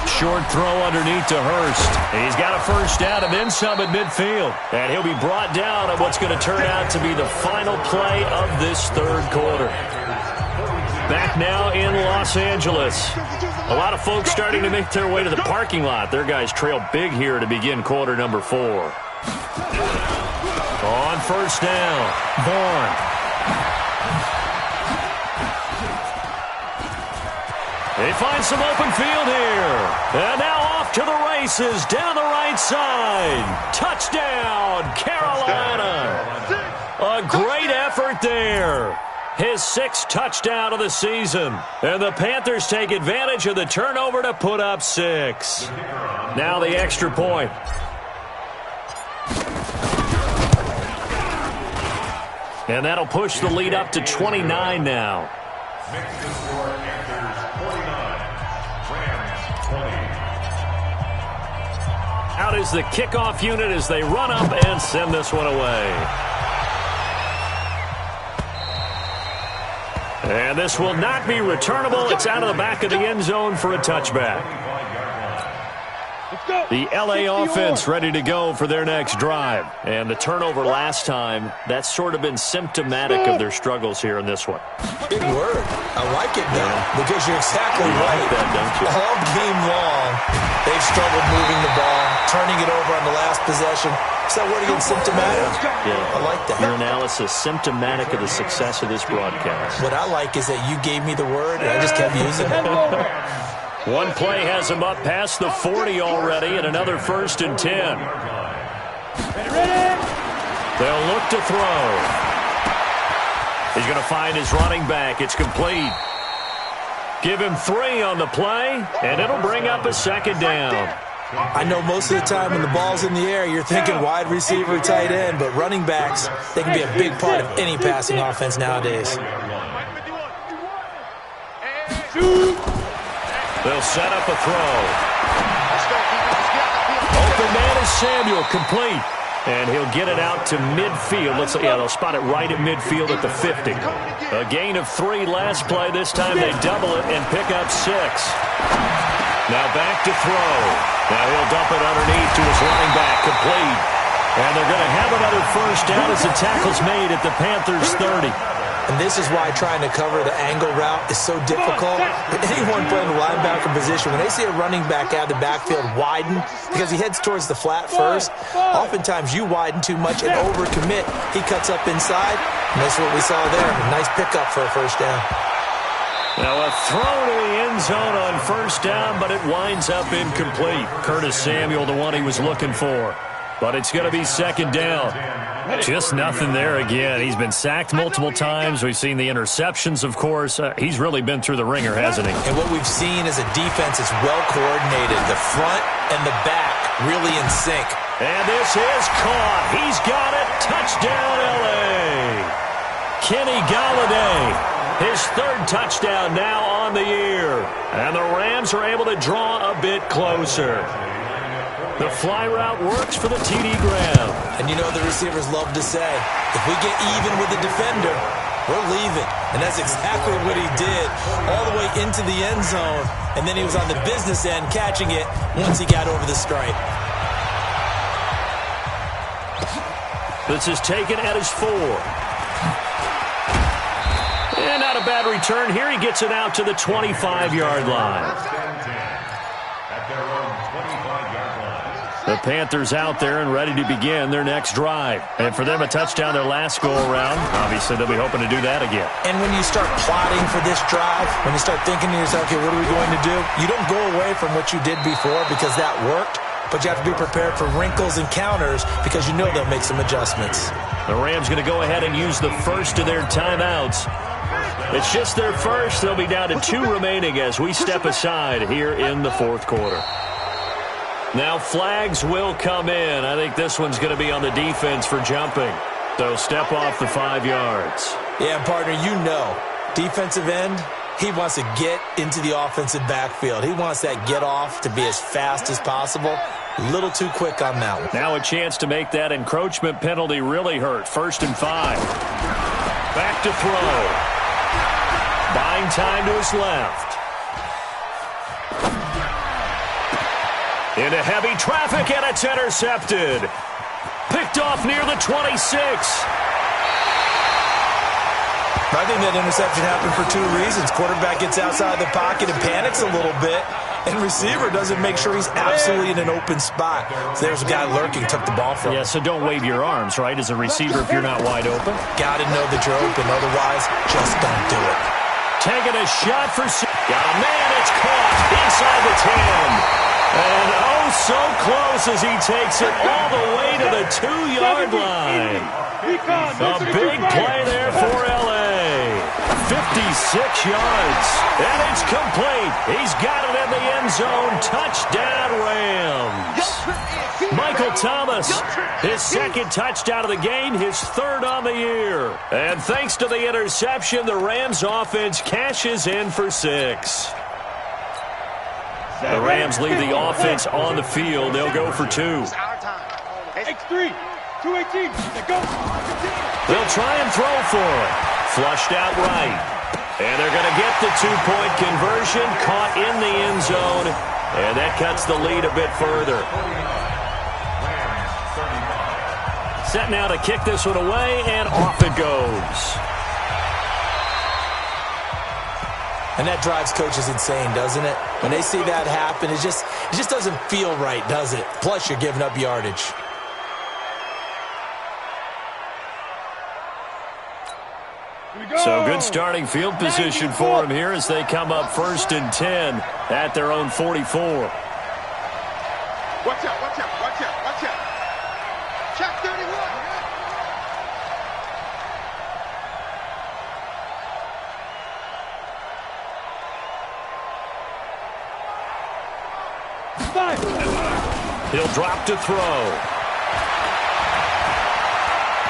Short throw underneath to Hurst. He's got a first down and then some at midfield. And he'll be brought down at what's going to turn out to be the final play of this third quarter. Back now in Los Angeles. A lot of folks starting to make their way to the parking lot. Their guys trail big here to begin quarter number 4. On first down, Vaughn. They find some open field here. And now off to the races down the right side. Touchdown, Carolina. A great effort there. His 6th touchdown of the season. And the Panthers take advantage of the turnover to put up 6. Now the extra point. And that'll push the lead up to 29 now. Out is the kickoff unit as they run up and send this one away. And this will not be returnable. It's out of the back of the end zone for a touchback. The LA offense ready to go for their next drive. And the turnover last time, that's sort of been symptomatic of their struggles here in this one. Big word. I like it now because you're exactly right. Like that, don't you? All game long, they've struggled moving the ball, turning it over on the last possession. Is that word again, symptomatic? Yeah. I like that. Your analysis, symptomatic of the success of this broadcast. What I like is that you gave me the word and I just kept using it. One play has him up past the 40 already, and another 1st and 10. They'll look to throw. He's going to find his running back. It's complete. Give him 3 on the play, and it'll bring up a 2nd down. I know most of the time when the ball's in the air, you're thinking wide receiver, tight end, but running backs, they can be a big part of any passing offense nowadays. They'll set up a throw. Open man is Samuel, complete. And he'll get it out to midfield. Looks like, they'll spot it right at midfield at the 50. A gain of 3 last play. This time they double it and pick up 6. Now back to throw. Now he'll dump it underneath to his running back, complete. And they're going to have another first down as the tackle's made at the Panthers' 30. And this is why trying to cover the angle route is so difficult. Anyone playing the linebacker position, when they see a running back out of the backfield widen, because he heads towards the flat first, oftentimes you widen too much and overcommit. He cuts up inside, and that's what we saw there. A nice pickup for a first down. Now a throw to the end zone on first down, but it winds up incomplete. Curtis Samuel, the one he was looking for. But it's going to be 2nd down. Just nothing there again. He's been sacked multiple times. We've seen the interceptions, of course. He's really been through the ringer, hasn't he? And what we've seen is a defense that's well coordinated. The front and the back really in sync. And this is caught. He's got it. Touchdown, L.A. Kenny Golladay. His 3rd touchdown now on the year. And the Rams are able to draw a bit closer. The fly route works for the TD Graham. And you know the receivers love to say, if we get even with the defender, we're leaving. And that's exactly what he did all the way into the end zone. And then he was on the business end catching it once he got over the stripe. This is taken at his 4. And not a bad return here. He gets it out to the 25-yard line. The Panthers out there and ready to begin their next drive. And for them, a touchdown their last go-around. Obviously, they'll be hoping to do that again. And when you start plotting for this drive, when you start thinking to yourself, okay, what are we going to do? You don't go away from what you did before because that worked, but you have to be prepared for wrinkles and counters because you know they'll make some adjustments. The Rams going to go ahead and use the first of their timeouts. It's just their first. They'll be down to 2 remaining as we step aside here in the 4th quarter. Now flags will come in. I think this one's going to be on the defense for jumping. So step off the 5 yards. Yeah, partner, you know, defensive end, he wants to get into the offensive backfield. He wants that get off to be as fast as possible. A little too quick on that one. Now a chance to make that encroachment penalty really hurt. 1st and 5. Back to throw. By Buying time to his left. Into heavy traffic, and it's intercepted. Picked off near the 26. I think that interception happened for two reasons. Quarterback gets outside the pocket and panics a little bit, and receiver doesn't make sure he's absolutely in an open spot. So there's a guy lurking, took the ball from him. Yeah, so don't wave your arms, right, as a receiver if you're not wide open. Got to know that you're open. Otherwise, just don't do it. Taking a shot for... Got a man, it's caught inside the 10. And oh, so close as he takes it all the way to the 2-yard line. A big play there for L.A. 56 yards. And it's complete. He's got it in the end zone. Touchdown, Rams. Michael Thomas, his second touchdown of the game, his third on the year. And thanks to the interception, the Rams offense cashes in for 6. The Rams leave the offense on the field. They'll go for 2. X3, 218, go. They'll try and throw for it. Flushed out right. And they're going to get the 2-point conversion. Caught in the end zone. And that cuts the lead a bit further. Set now to kick this one away, and off it goes. And that drives coaches insane, doesn't it? When they see that happen, it just doesn't feel right, does it? Plus, you're giving up yardage. So good starting field position for them here as they come up 1st and 10 at their own 44. Watch out, watch out, watch out, watch out. Check 31. He'll drop to throw.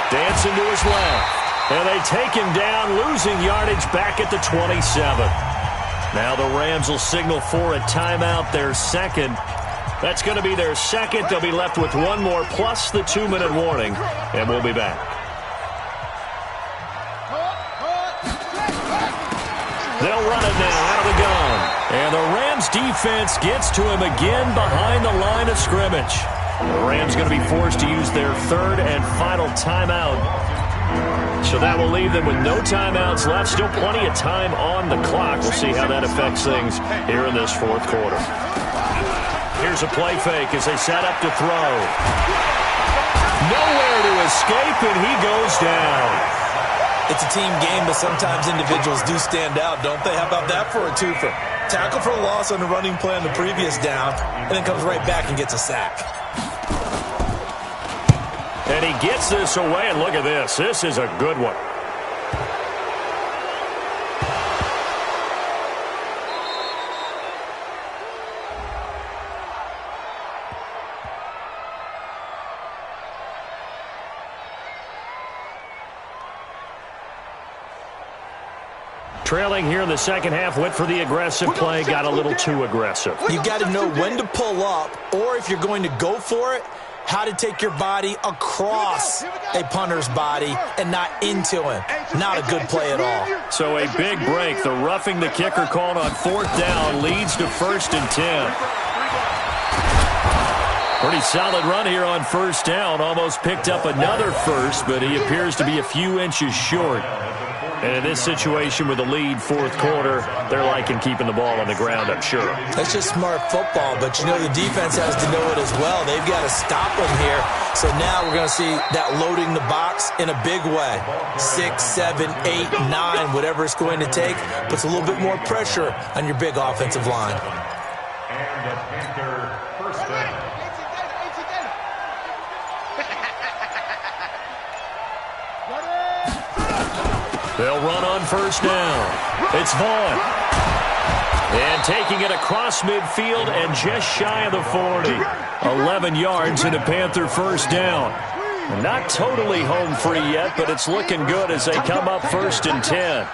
Dancing to his left. And they take him down, losing yardage back at the 27. Now the Rams will signal for a timeout, their second. That's going to be their second. They'll be left with one more, plus the 2-minute warning. And we'll be back. They'll run it now out of the gun. And the Rams defense gets to him again behind the line of scrimmage. The Rams going to be forced to use their third and final timeout. So that will leave them with no timeouts left. Still plenty of time on the clock. We'll see how that affects things here in this fourth quarter. Here's a play fake as they set up to throw. Nowhere to escape, and he goes down. It's a team game, but sometimes individuals do stand out, don't they? How about that for a twofer? Tackle for a loss on the running play on the previous down, and then comes right back and gets a sack. And he gets this away, and look at this. This is a good one. Trailing here in the second half, went for the aggressive play, got a little too aggressive. You've got to know when to pull up, or if you're going to go for it, how to take your body across a punter's body and not into him. Not a good play at all. So a big break. The roughing the kicker called on 4th down leads to 1st and 10. Pretty solid run here on 1st down. Almost picked up another first, but he appears to be a few inches short. And in this situation with the lead, 4th quarter, they're liking keeping the ball on the ground, I'm sure. That's just smart football, but you know the defense has to know it as well. They've got to stop them here. So now we're going to see that loading the box in a big way. 6, 7, 8, 9, whatever it's going to take, puts a little bit more pressure on your big offensive line. And a Panther first down. They'll run on 1st down. It's Vaughn. And taking it across midfield and just shy of the 40. 11 yards and a Panther 1st down. Not totally home free yet, but it's looking good as they come up 1st and 10.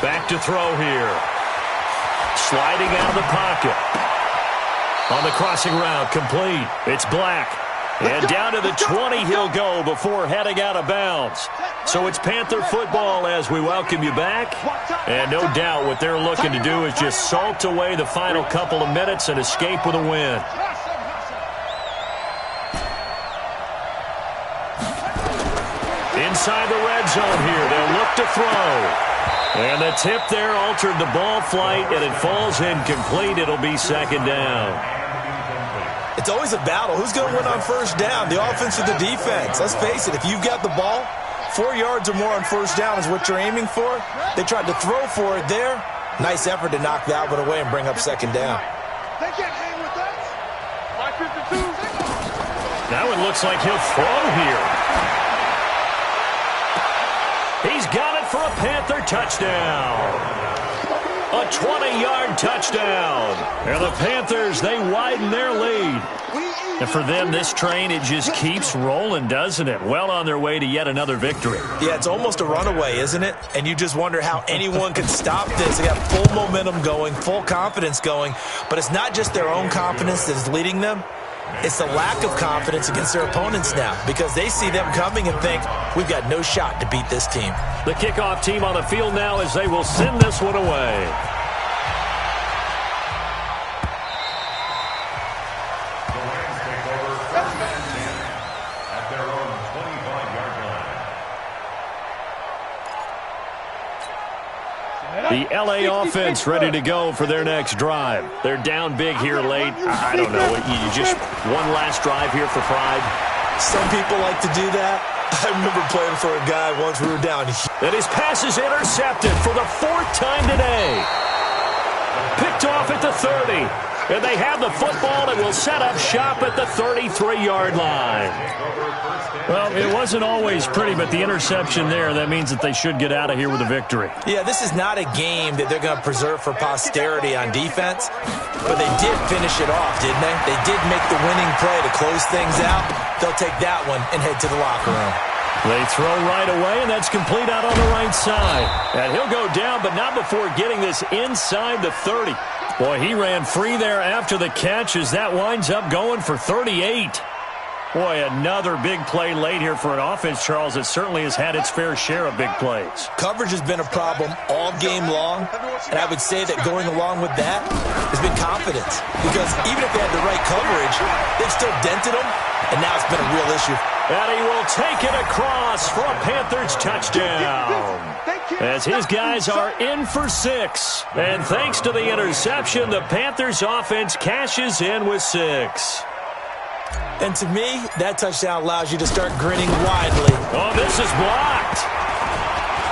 Back to throw here. Sliding out of the pocket. On the crossing route, complete. It's Black. And down to the 20 he'll go before heading out of bounds. So it's Panther football as we welcome you back. And no doubt what they're looking to do is just salt away the final couple of minutes and escape with a win. Inside the red zone here, they'll look to throw. And the tip there altered the ball flight, and it falls incomplete. It'll be second down. It's always a battle. Who's going to win on first down, the offense or the defense? Let's face it, if you've got the ball, 4 yards or more on first down is what you're aiming for. They tried to throw for it there. Nice effort to knock that one away and bring up second down. They can't hang with us. 552. Now it looks like he'll throw here. He's got it for a Panther touchdown. A 20-yard touchdown. And the Panthers, they widen their lead. And for them, this train, it just keeps rolling, doesn't it? Well on their way to yet another victory. Yeah, it's almost a runaway, isn't it? And you just wonder how anyone could stop this. They got full momentum going, full confidence going. But it's not just their own confidence that is leading them. It's the lack of confidence against their opponents now because they see them coming and think, we've got no shot to beat this team. The kickoff team on the field now as they will send this one away. The Rams take over first and 10 at their own 25-yard line. The L.A. offense ready to go for their next drive. They're down big here late. I don't know. You just one last drive here for pride. Some people like to do that. I remember playing for a guy once we were down. And his pass is intercepted for the 4th time today. Picked off at the 30. And they have the football and will set up shop at the 33-yard line. Well, it wasn't always pretty, but the interception there, that means that they should get out of here with a victory. Yeah, this is not a game that they're going to preserve for posterity on defense, but they did finish it off, didn't they? They did make the winning play to close things out. They'll take that one and head to the locker room. They throw right away, and that's complete out on the right side. And he'll go down, but not before getting this inside the 30. Boy, he ran free there after the catch as that winds up going for 38. Boy, another big play late here for an offense, Charles, that certainly has had its fair share of big plays. Coverage has been a problem all game long, and I would say that going along with that has been confidence. Because even if they had the right coverage, they've still dented them, and now it's been a real issue. And he will take it across for a Panthers touchdown. As his guys are in for 6. And thanks to the interception, the Panthers offense cashes in with 6. And to me, that touchdown allows you to start grinning widely. Oh, this is blocked.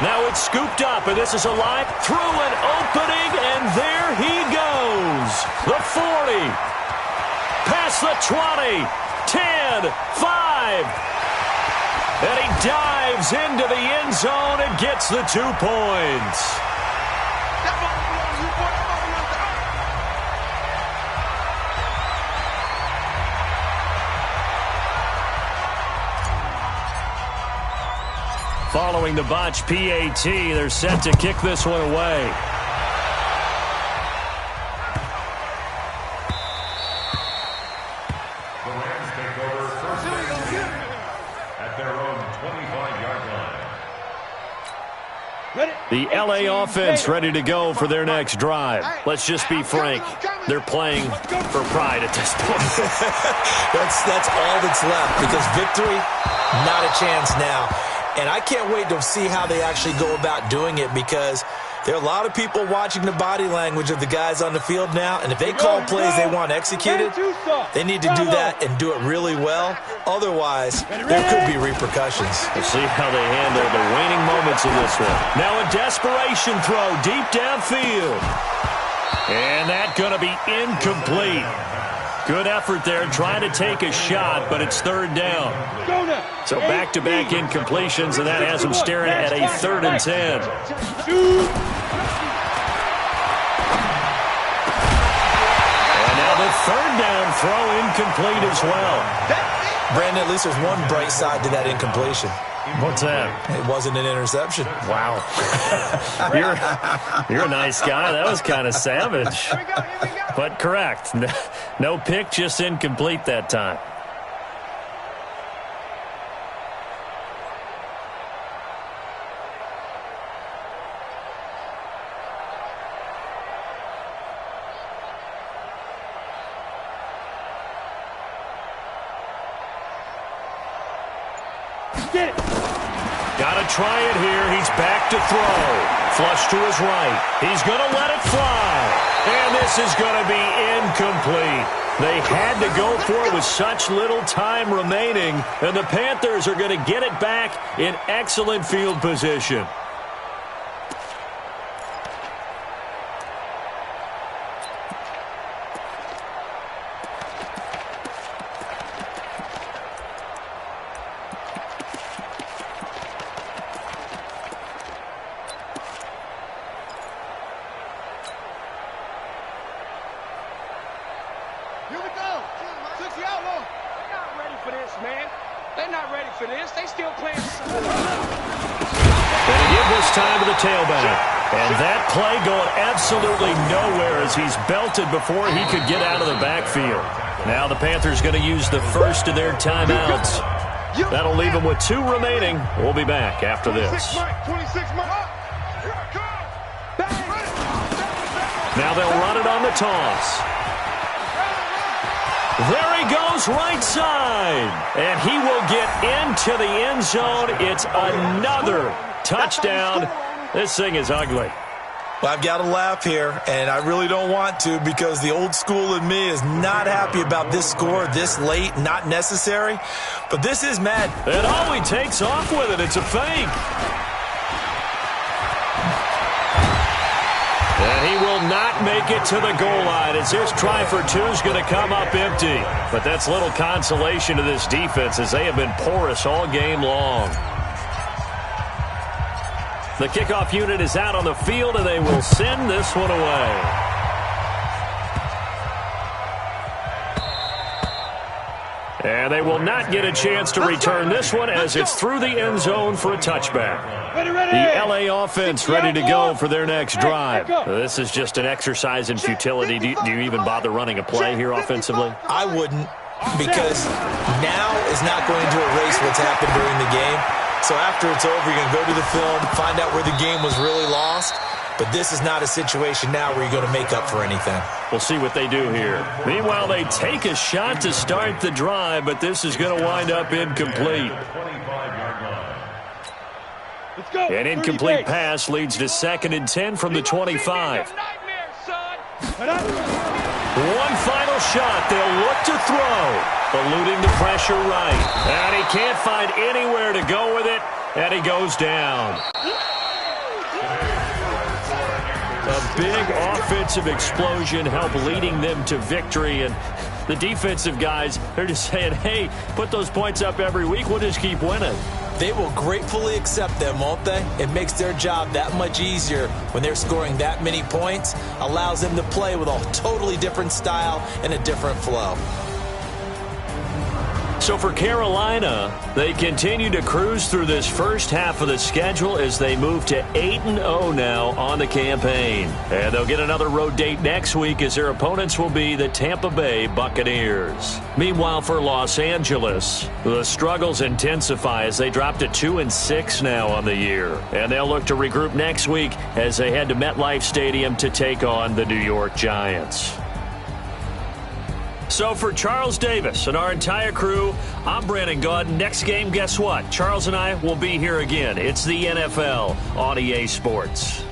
Now it's scooped up, and this is a line through an opening, and there he goes. The 40. Past the 20. 10. 5. And he dives into the end zone and gets the 2 points. Following the botch PAT, they're set to kick this one away. The Rams take over first and 10 at their own 25-yard line. The L.A. offense ready to go for their next drive. Let's just be frank. They're playing for pride at this point. That's all that's left because victory, not a chance now. And I can't wait to see how they actually go about doing it because there are a lot of people watching the body language of the guys on the field now. And if they call plays they want executed, they need to do that and do it really well. Otherwise, there could be repercussions. We'll see how they handle the waning moments of this one. Now a desperation throw deep downfield. And that's going to be incomplete. Good effort there trying to take a shot, but it's 3rd down. So back-to-back incompletions, and that has them staring at a 3rd and 10. And now the 3rd down throw incomplete as well. Brandon, at least there's one bright side to that incompletion. What's that? It wasn't an interception. Wow. You're a nice guy. That was kind of savage. But correct. No pick, just incomplete that time. get it. Got to try it here. He's back to throw. Flush to his right. He's going to let it fly. And this is going to be incomplete. They had to go for it with such little time remaining, and the Panthers are going to get it back in excellent field position. Here we go. 60 out long. They're not ready for this, man. They're not ready for this. They still playing. They give this time to the tailback. And that play going absolutely nowhere as he's belted before he could get out of the backfield. Now the Panthers going to use the first of their timeouts. That'll leave them with 2 remaining. We'll be back after this. 26 Mike. Now they'll run it on the toss. There he goes, right side. And he will get into the end zone. It's another touchdown. This thing is ugly. Well, I've got to laugh here, and I really don't want to because the old school in me is not happy about this score this late, not necessary. But this is mad. And oh, he takes off with it. It's a fake. And he will not make it to the goal line as this try for 2 is going to come up empty. But that's little consolation to this defense as they have been porous all game long. The kickoff unit is out on the field, and they will send this one away. And they will not get a chance to return this one as it's through the end zone for a touchback. The LA offense ready to go for their next drive. This is just an exercise in futility. Do you even bother running a play here offensively? I wouldn't, because now is not going to erase what's happened during the game. So after it's over, you're going to go to the film, find out where the game was really lost. But this is not a situation now where you're going to make up for anything. We'll see what they do here. Meanwhile, they take a shot to start the drive, but this is going to wind up incomplete. An incomplete pass leads to 2nd and 10 from the 25. One final shot. They'll look to throw. Eluding the pressure right. And he can't find anywhere to go with it, and he goes down. A big offensive explosion helped leading them to victory, and the defensive guys, they're just saying, hey, put those points up every week, we'll just keep winning. They will gratefully accept them, won't they? It makes their job that much easier when they're scoring that many points, allows them to play with a totally different style and a different flow. So for Carolina, they continue to cruise through this first half of the schedule as they move to 8-0 now on the campaign. And they'll get another road date next week as their opponents will be the Tampa Bay Buccaneers. Meanwhile, for Los Angeles, the struggles intensify as they drop to 2-6 now on the year. And they'll look to regroup next week as they head to MetLife Stadium to take on the New York Giants. So for Charles Davis and our entire crew, I'm Brandon Gaudin. Next game, guess what? Charles and I will be here again. It's the NFL on EA Sports.